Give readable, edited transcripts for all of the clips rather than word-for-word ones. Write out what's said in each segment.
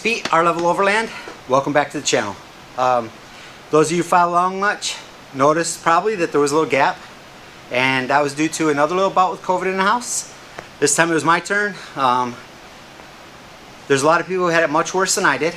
Pete, R-Level Overland. Welcome back to the channel. Those of you who follow along much noticed probably that there was a little gap, and that was due to another little bout with COVID in the house. This time it was my turn. There's a lot of people who had it much worse than I did,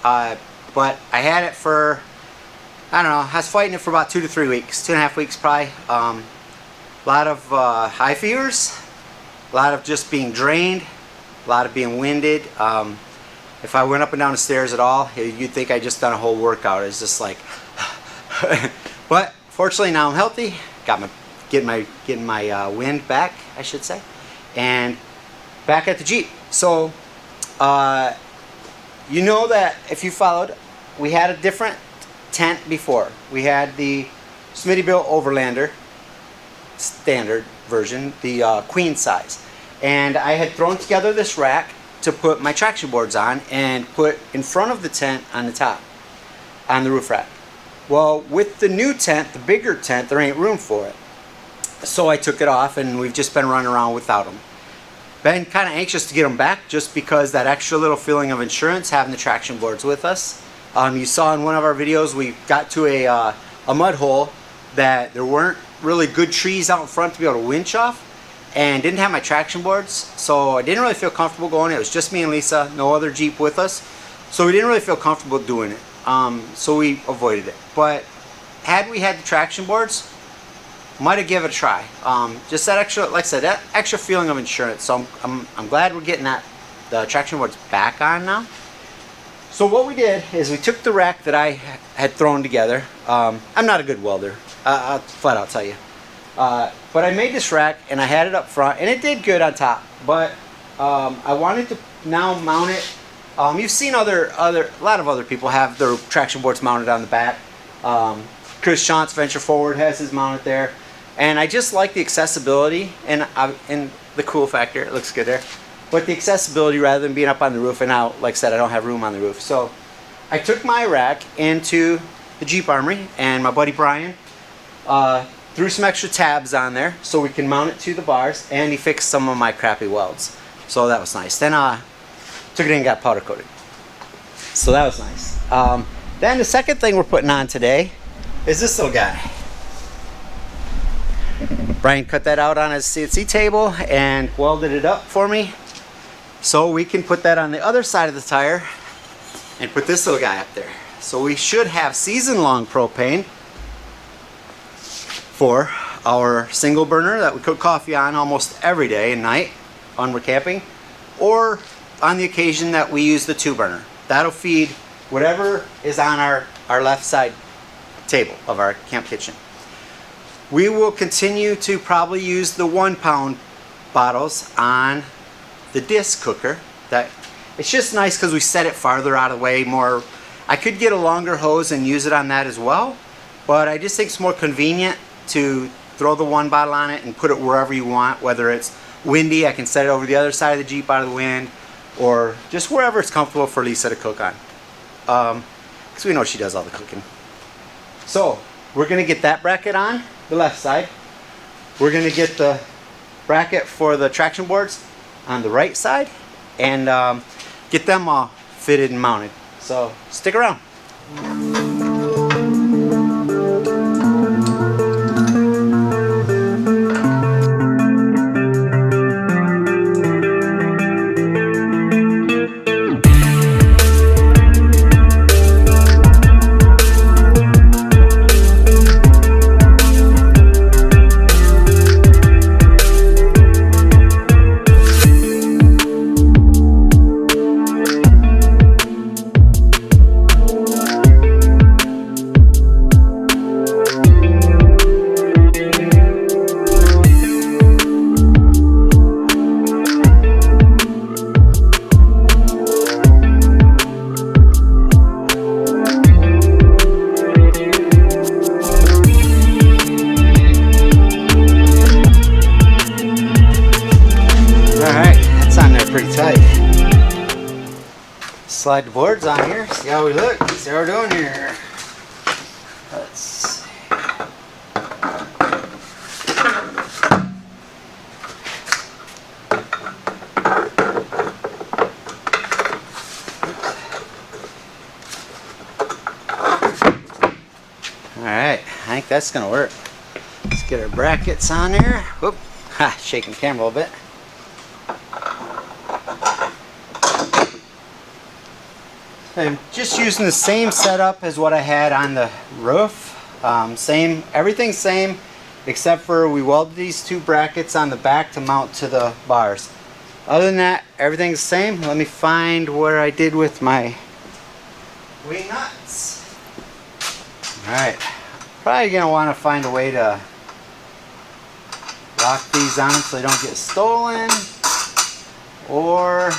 but I had it for, I don't know, I was fighting it for about 2 to 3 weeks, 2.5 weeks probably. A lot of high fevers, a lot of just being drained, a lot of being winded. If I went up and down the stairs at all, you'd think I just done a whole workout. It's just like, but fortunately now I'm healthy. Getting my wind back, I should say, and back at the Jeep. So, you know that if you followed, we had a different tent before. We had the Smittybilt Overlander standard version, the queen size, and I had thrown together this rack to put my traction boards on and put in front of the tent on the top, on the roof rack. Well, with the new tent, the bigger tent, there ain't room for it. So I took it off and we've just been running around without them. Been kind of anxious to get them back just because that extra little feeling of insurance having the traction boards with us. You saw in one of our videos we got to a mud hole that there weren't really good trees out in front to be able to winch off, and didn't have my traction boards, so I didn't really feel comfortable going. It was just me and Lisa, no other Jeep with us, so we didn't really feel comfortable doing it. So we avoided it. But had we had the traction boards, might have given it a try. Just that extra, like I said, that extra feeling of insurance. So I'm glad we're getting the traction boards back on now. So what we did is we took the rack that I had thrown together. I'm not a good welder, I'll flat out tell you. But I made this rack and I had it up front and it did good on top, but I wanted to now mount it. You've seen a lot of other people have their traction boards mounted on the back. Chris Shantz Venture Forward has his mounted there, and I just like the accessibility and the cool factor. It looks good there, but the accessibility rather than being up on the roof. And now, like I said, I don't have room on the roof, so I took my rack into the Jeep Armory, and my buddy Brian threw some extra tabs on there so we can mount it to the bars, and he fixed some of my crappy welds, so that was nice. Then took it in and got powder coated, so that was nice. Then the second thing we're putting on today is this little guy. Brian cut that out on his CNC table and welded it up for me so we can put that on the other side of the tire and put this little guy up there. So we should have season-long propane for our single burner that we cook coffee on almost every day and night when we're camping, or on the occasion that we use the 2-burner. That'll feed whatever is on our left side table of our camp kitchen. We will continue to probably use the 1-pound bottles on the disc cooker. That it's just nice because we set it farther out of the way more. I could get a longer hose and use it on that as well, but I just think it's more convenient to throw the 1 bottle on it and put it wherever you want. Whether it's windy, I can set it over the other side of the Jeep out of the wind, or just wherever it's comfortable for Lisa to cook on, because we know she does all the cooking. So we're going to get that bracket on the left side. We're going to get the bracket for the traction boards on the right side, and get them all fitted and mounted. So stick around. Slide the boards on here, see how we look, see how we're doing here. Let's see. Alright, I think that's gonna work. Let's get our brackets on there. Whoop, ha, shaking the camera a little bit. I'm just using the same setup as what I had on the roof. Everything's same, except for we welded these two brackets on the back to mount to the bars. Other than that, everything's the same. Let me find what I did with my wing nuts. Alright, probably gonna want to find a way to lock these on so they don't get stolen, or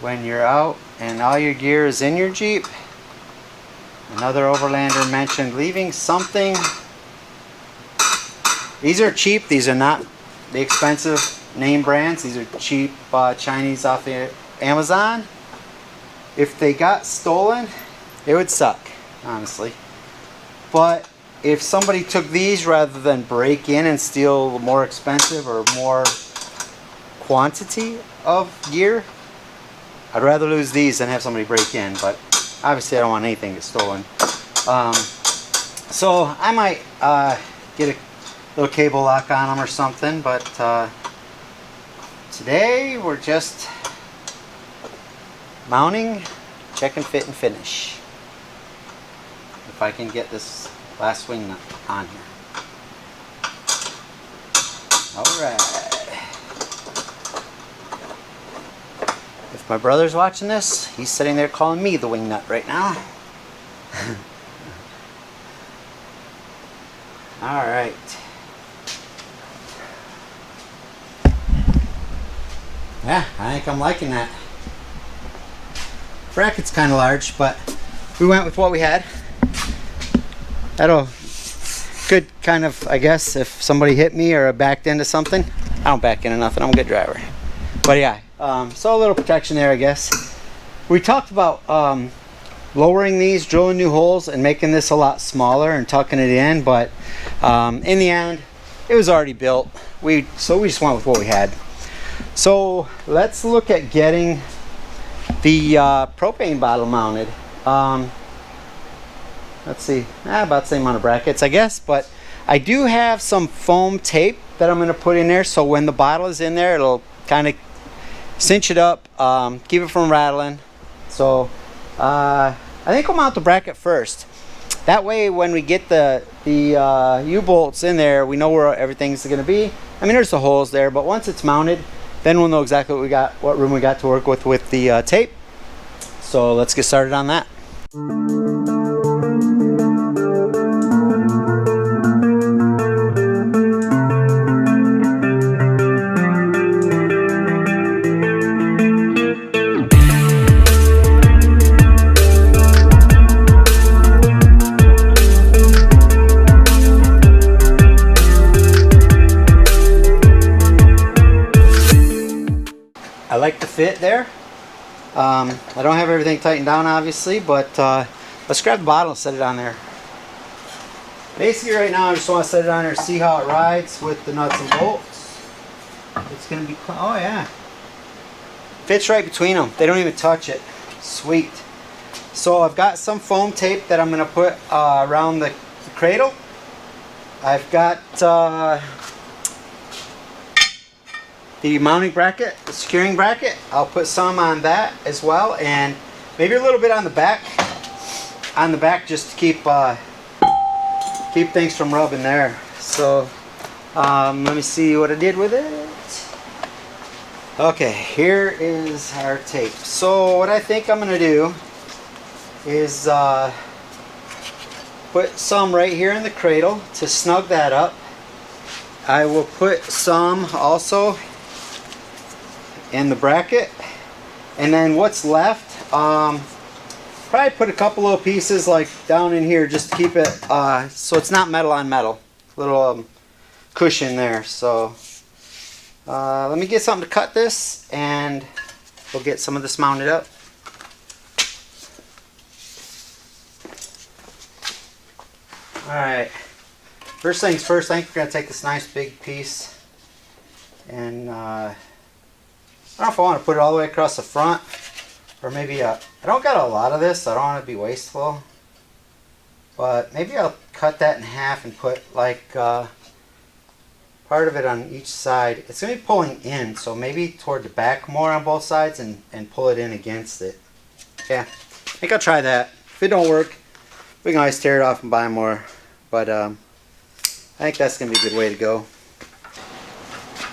when you're out and all your gear is in your Jeep. Another Overlander mentioned leaving something. These are cheap. These are not the expensive name brands. These are cheap Chinese off the Amazon. If they got stolen, it would suck, honestly. But if somebody took these rather than break in and steal more expensive or more quantity of gear, I'd rather lose these than have somebody break in. But obviously I don't want anything to get stolen. So I might get a little cable lock on them or something, but today we're just mounting, checking fit and finish. If I can get this last wing nut on here. Alright. If my brother's watching this, he's sitting there calling me the wing nut right now. Alright. Yeah, I think I'm liking that. Bracket's kind of large, but we went with what we had. That'll good kind of, I guess, if somebody hit me or I backed into something. I don't back into nothing, I'm a good driver. But yeah, so a little protection there, I guess. We talked about lowering these, drilling new holes, and making this a lot smaller and tucking it in, but in the end, it was already built. So we just went with what we had. So let's look at getting the propane bottle mounted. Let's see, about the same amount of brackets, I guess, but I do have some foam tape that I'm going to put in there, so when the bottle is in there, it'll kind of cinch it up, keep it from rattling. So I think I'll mount the bracket first. That way when we get the U-bolts in there, we know where everything's going to be. I mean, there's the holes there, but once it's mounted, then we'll know exactly what room we got to work with the tape. So let's get started on that. I like the fit there. I don't have everything tightened down, obviously, but let's grab the bottle and set it on there. Basically right now I just want to set it on there, see how it rides with the nuts and bolts. It's going to be, oh yeah, fits right between them. They don't even touch it. Sweet. So I've got some foam tape that I'm going to put around the cradle. I've got the mounting bracket, the securing bracket. I'll put some on that as well, and maybe a little bit on the back. On the back, just to keep things from rubbing there. So let me see what I did with it. Okay, here is our tape. So what I think I'm gonna do is put some right here in the cradle to snug that up. I will put some also in the bracket, and then what's left, probably put a couple little pieces like down in here just to keep it so it's not metal on metal, little cushion there. So let me get something to cut this and we'll get some of this mounted up. Alright, first things first, I think we're going to take this nice big piece and I don't know if I want to put it all the way across the front or maybe I don't got a lot of this, so I don't want to be wasteful. But maybe I'll cut that in half and put like part of it on each side. It's going to be pulling in, so maybe toward the back more on both sides and pull it in against it. Yeah, I think I'll try that. If it don't work, we can always tear it off and buy more. But I think that's going to be a good way to go.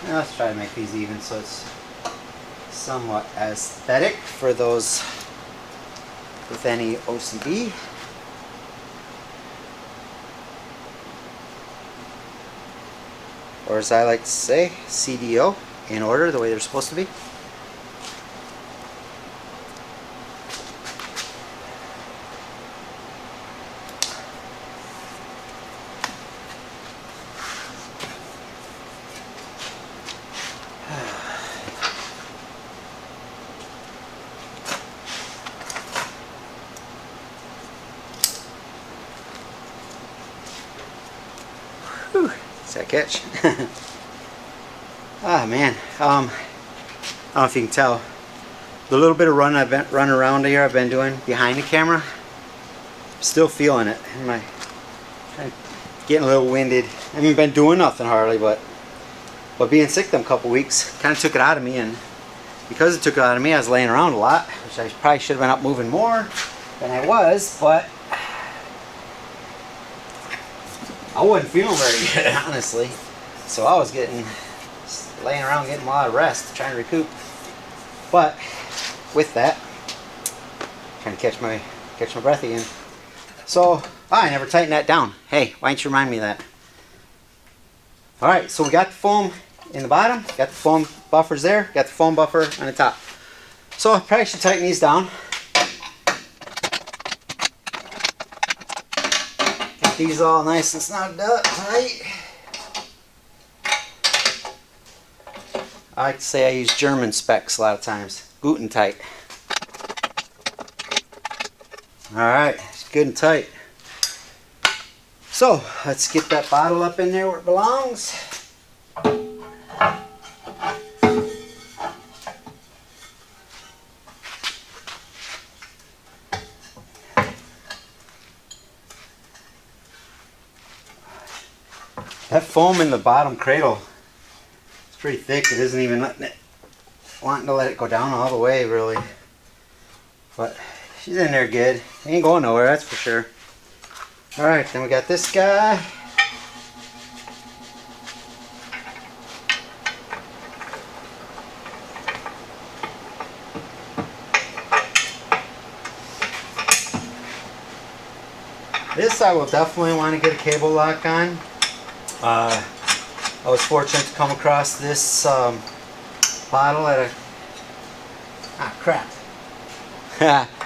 Now let's try to make these even so it's somewhat aesthetic for those with any OCD. Or as I like to say, CDO, in order, the way they're supposed to be. Whew, does that catch? Ah, man. I don't know if you can tell. The little bit of I've been running around here I've been doing behind the camera, I'm still feeling it. I'm getting a little winded. I haven't been doing nothing hardly, but being sick them couple weeks kind of took it out of me, and because it took it out of me, I was laying around a lot, which I probably should have been up moving more than I was, but I wasn't feeling very good, honestly. So I was laying around getting a lot of rest, trying to recoup. But with that, trying to catch my breath again. So I never tightened that down. Hey, why don't you remind me of that? All right, so we got the foam in the bottom, got the foam buffers there, got the foam buffer on the top. So I probably should tighten these down. Get these all nice and snugged up tight. I like to say I use German specs a lot of times. Guten tight. Alright, it's good and tight. So, let's get that bottle up in there where it belongs. That foam in the bottom cradle, it's pretty thick. It isn't even wanting to let it go down all the way, really. But she's in there good. Ain't going nowhere, that's for sure. Alright, then we got this guy. This I will definitely want to get a cable lock on. I was fortunate to come across this bottle at a... Ah, crap.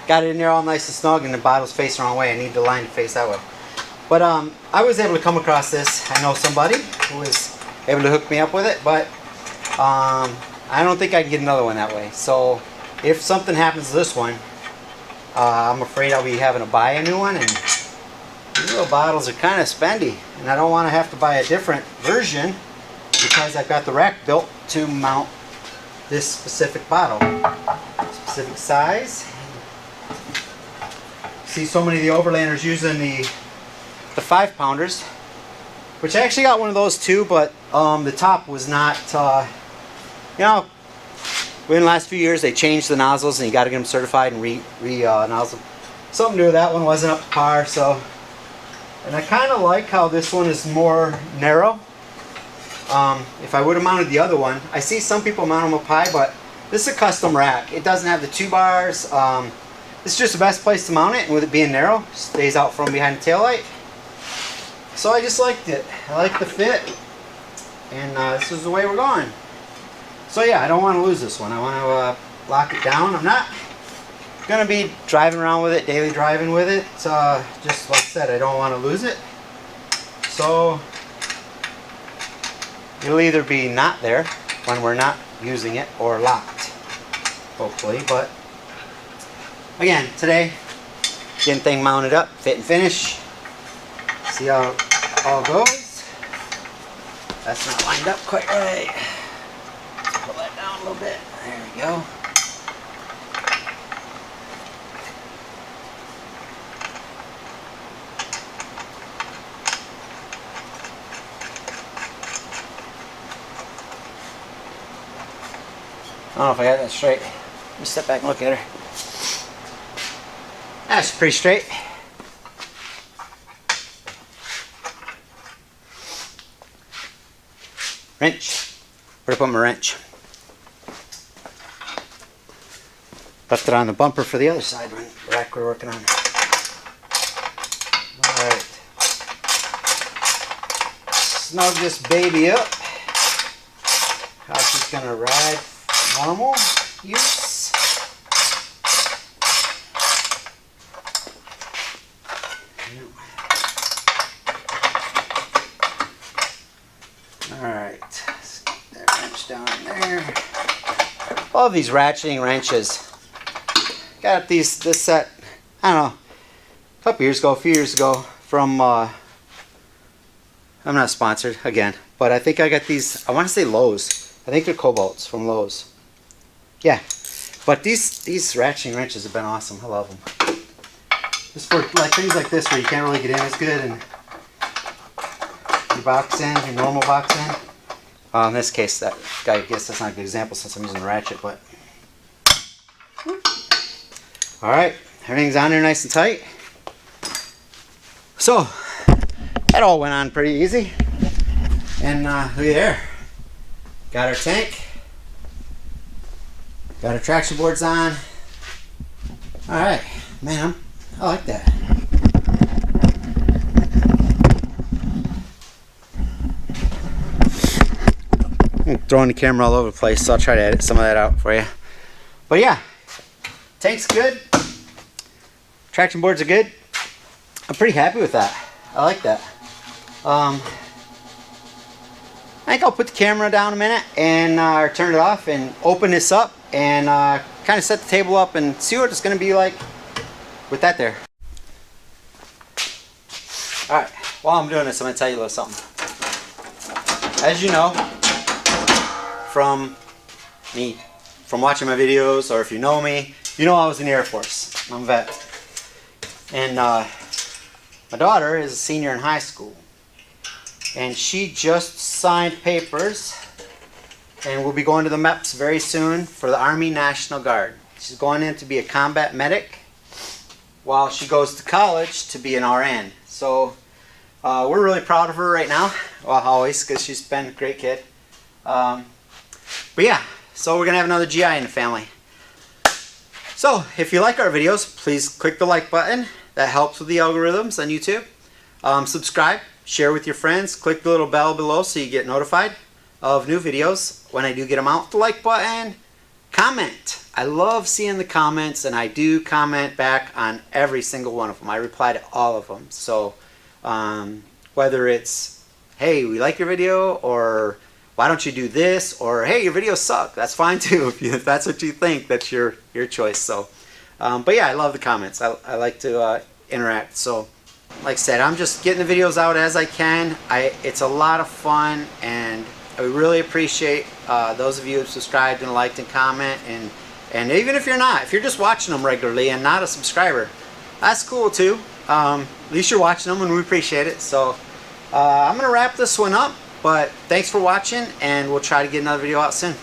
Got it in there all nice and snug, and the bottle's facing the wrong way. I need the line to face that way. But I was able to come across this. I know somebody who was able to hook me up with it, but I don't think I can get another one that way. So if something happens to this one, I'm afraid I'll be having to buy a new one, and these little bottles are kind of spendy, and I don't want to have to buy a different version because I've got the rack built to mount this specific bottle. Specific size. See so many of the Overlanders using the 5-pounders, which I actually got one of those too, but the top was not, you know, within the last few years they changed the nozzles and you got to get them certified and re-nozzle. Something to do with that one wasn't up to par, so. And I kind of like how this one is more narrow. If I would have mounted the other one, I see some people mount them up high, but this is a custom rack. It doesn't have the 2 bars. This is just the best place to mount it, and with it being narrow, stays out from behind the taillight. So I just liked it. I like the fit, and this is the way we're going. So yeah, I don't want to lose this one. I want to lock it down. I'm not going to be driving around with it, daily driving with it. Just like I said, I don't want to lose it. So it'll either be not there when we're not using it or locked, hopefully. But again, today, getting thing mounted up, fit and finish. See how it all goes. That's not lined up quite right. Let's pull that down a little bit. There we go. don't know if I got that straight. Let me step back and look at her. That's pretty straight. Wrench. Where'd I put my wrench? Left it on the bumper for the other side when the rack we're working on. Alright. Snug this baby up. How she's gonna ride normal use. Alright. Let's get that wrench down there. Love these ratcheting wrenches. Got this set, I don't know, a few years ago from, I'm not sponsored again, but I think I got these, I want to say Lowe's. I think they're Cobalts from Lowe's. Yeah, but these ratcheting wrenches have been awesome. I love them. Just for like things like this where you can't really get in as good and you box in, your normal box in. In this case, that guy, I guess that's not a good example since I'm using a ratchet, but. Alright, everything's on there nice and tight. So, that all went on pretty easy. And look at there. Got our tank. Got our traction boards on. Alright, man, I like that. I'm throwing the camera all over the place, so I'll try to edit some of that out for you. But yeah, tank's good. Traction boards are good. I'm pretty happy with that. I like that. I think I'll put the camera down a minute and turn it off and open this up and kind of set the table up and see what it's going to be like with that there. Alright, while I'm doing this, I'm going to tell you a little something. As you know, from watching my videos, or if you know me, you know I was in the Air Force. I'm a vet. And my daughter is a senior in high school. And she just signed papers and will be going to the MEPS very soon for the Army National Guard. She's going in to be a combat medic while she goes to college to be an RN. So we're really proud of her right now. Well, always, because she's been a great kid. But yeah, so we're going to have another GI in the family. So, if you like our videos, please click the like button. That helps with the algorithms on YouTube. Subscribe, share with your friends, click the little bell below so you get notified of new videos when I do get them out. The like button, comment. I love seeing the comments, and I do comment back on every single one of them. I reply to all of them. So, whether it's, hey, we like your video, or why don't you do this, or hey, your videos suck, that's fine too. If that's what you think, that's your choice. So but yeah, I love the comments. I like to interact. So like I said, I'm just getting the videos out as I can. It's a lot of fun, and I really appreciate those of you who have subscribed and liked and comment, and even if you're just watching them regularly and not a subscriber, that's cool too. At least you're watching them, and we appreciate it. So I'm gonna wrap this one up. But thanks for watching, and we'll try to get another video out soon.